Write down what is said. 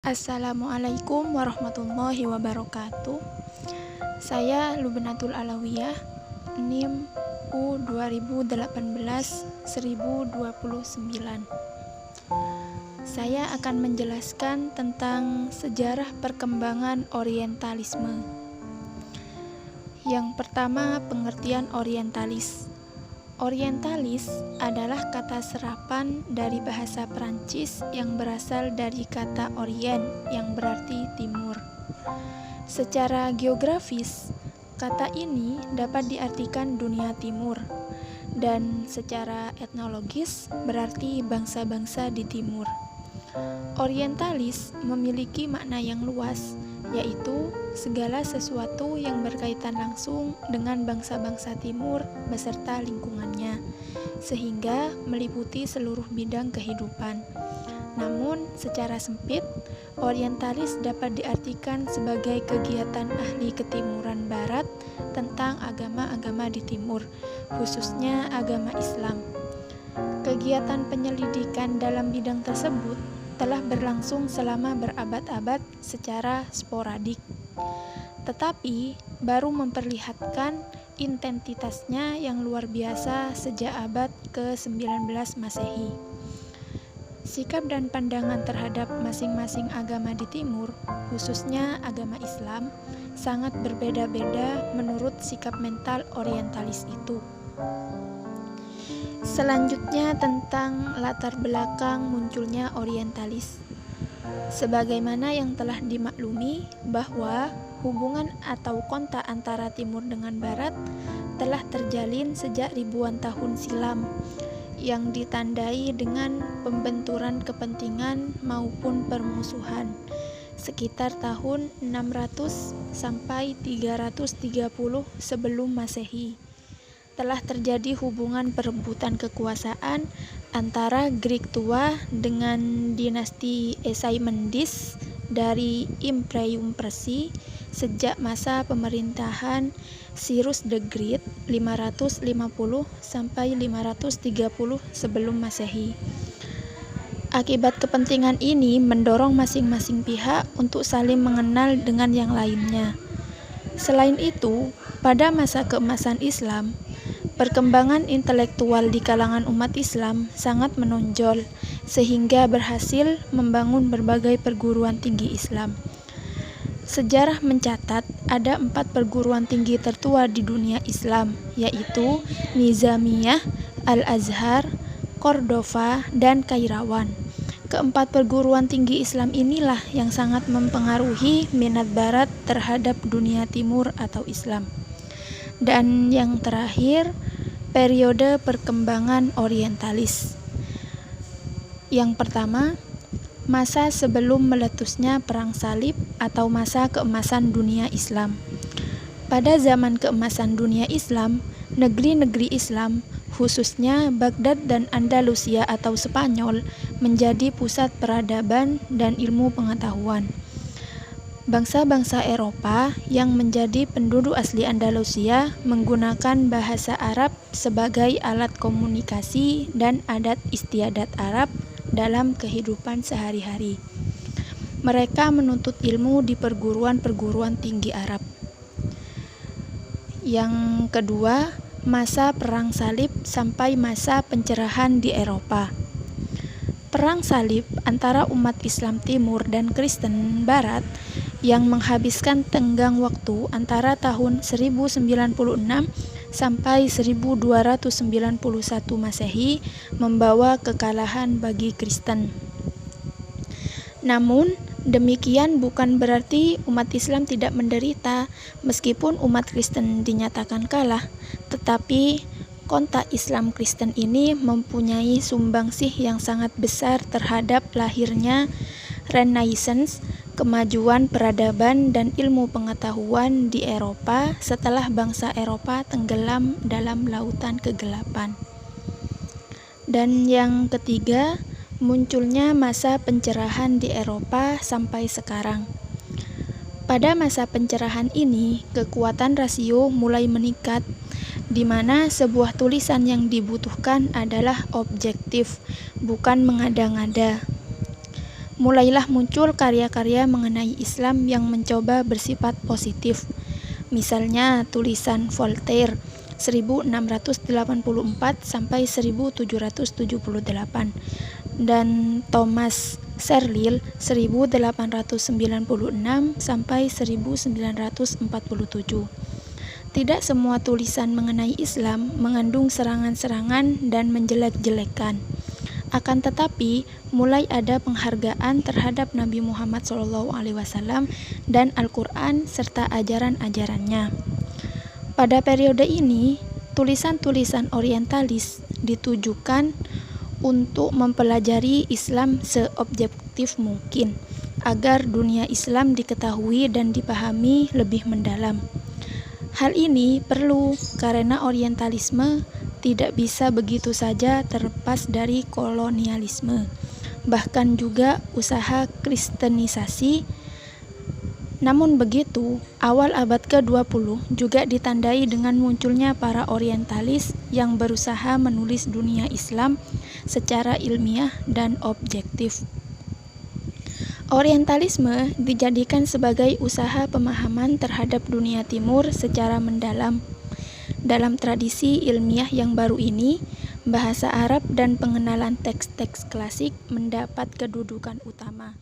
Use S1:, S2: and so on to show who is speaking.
S1: Assalamualaikum warahmatullahi wabarakatuh. Saya Lubnatul Alawiyah, NIM U 2018-1029. Saya akan menjelaskan tentang sejarah perkembangan Orientalisme. Yang pertama, pengertian Orientalis. Orientalis adalah kata serapan dari bahasa Perancis yang berasal dari kata Orient yang berarti timur. Secara geografis, kata ini dapat diartikan dunia timur, dan secara etnologis berarti bangsa-bangsa di timur. Orientalis memiliki makna yang luas, yaitu segala sesuatu yang berkaitan langsung dengan bangsa-bangsa timur beserta lingkungannya, sehingga meliputi seluruh bidang kehidupan. Namun, secara sempit, orientalis dapat diartikan sebagai kegiatan ahli ketimuran barat tentang agama-agama di timur, khususnya agama Islam. Kegiatan penyelidikan dalam bidang tersebut telah berlangsung selama berabad-abad secara sporadik, tetapi baru memperlihatkan intensitasnya yang luar biasa sejak abad ke-19 Masehi. Sikap dan pandangan terhadap masing-masing agama di timur, khususnya agama Islam, sangat berbeda-beda menurut sikap mental orientalis itu. Selanjutnya tentang latar belakang munculnya orientalis. Sebagaimana yang telah dimaklumi bahwa hubungan atau kontak antara timur dengan barat telah terjalin sejak ribuan tahun silam, yang ditandai dengan pembenturan kepentingan maupun permusuhan sekitar tahun 600 sampai 330 sebelum Masehi. Telah terjadi hubungan perebutan kekuasaan antara Greek tua dengan dinasti Achaemenid dari Imperium Persia sejak masa pemerintahan Cyrus the Great 550 sampai 530 sebelum Masehi. Akibat kepentingan ini mendorong masing-masing pihak untuk saling mengenal dengan yang lainnya. Selain itu, pada masa keemasan Islam, perkembangan intelektual di kalangan umat Islam sangat menonjol, sehingga berhasil membangun berbagai perguruan tinggi Islam. Sejarah mencatat ada 4 perguruan tinggi tertua di dunia Islam, yaitu Nizamiyah, Al-Azhar, Cordova, dan Kairawan. Keempat perguruan tinggi Islam inilah yang sangat mempengaruhi minat Barat terhadap dunia timur atau Islam. Dan yang terakhir, periode perkembangan orientalis. Yang pertama, masa sebelum meletusnya Perang Salib atau masa keemasan dunia Islam. Pada zaman keemasan dunia Islam, negeri-negeri Islam, khususnya Baghdad dan Andalusia atau Spanyol, menjadi pusat peradaban dan ilmu pengetahuan. Bangsa-bangsa Eropa yang menjadi penduduk asli Andalusia menggunakan bahasa Arab sebagai alat komunikasi dan adat istiadat Arab dalam kehidupan sehari-hari. Mereka menuntut ilmu di perguruan-perguruan tinggi Arab. Yang kedua, masa Perang Salib sampai masa pencerahan di Eropa. Perang Salib antara umat Islam Timur dan Kristen Barat yang menghabiskan tenggang waktu antara tahun 1096 sampai 1291 Masehi membawa kekalahan bagi Kristen. Namun, demikian bukan berarti umat Islam tidak menderita meskipun umat Kristen dinyatakan kalah, tetapi kontak Islam Kristen ini mempunyai sumbangsih yang sangat besar terhadap lahirnya Renaissance, kemajuan peradaban dan ilmu pengetahuan di Eropa setelah bangsa Eropa tenggelam dalam lautan kegelapan. Dan yang ketiga, munculnya masa pencerahan di Eropa sampai sekarang. Pada masa pencerahan ini, kekuatan rasio mulai meningkat, di mana sebuah tulisan yang dibutuhkan adalah objektif, bukan mengada-ngada. mulailah muncul karya-karya mengenai Islam yang mencoba bersifat positif. Misalnya tulisan Voltaire 1684 sampai 1778 dan Thomas Carlyle 1896 sampai 1947. Tidak semua tulisan mengenai Islam mengandung serangan-serangan dan menjelek-jelekan. Akan tetapi, mulai ada penghargaan terhadap Nabi Muhammad SAW dan Al-Quran serta ajaran-ajarannya. Pada periode ini, tulisan-tulisan orientalis ditujukan untuk mempelajari Islam seobjektif mungkin, agar dunia Islam diketahui dan dipahami lebih mendalam. Hal ini perlu karena orientalisme tidak bisa begitu saja terlepas dari kolonialisme, bahkan juga usaha kristenisasi. Namun begitu, awal abad ke-20 juga ditandai dengan munculnya para orientalis yang berusaha menulis dunia Islam secara ilmiah dan objektif. Orientalisme dijadikan sebagai usaha pemahaman terhadap dunia timur secara mendalam. Dalam tradisi ilmiah yang baru ini, bahasa Arab dan pengenalan teks-teks klasik mendapat kedudukan utama.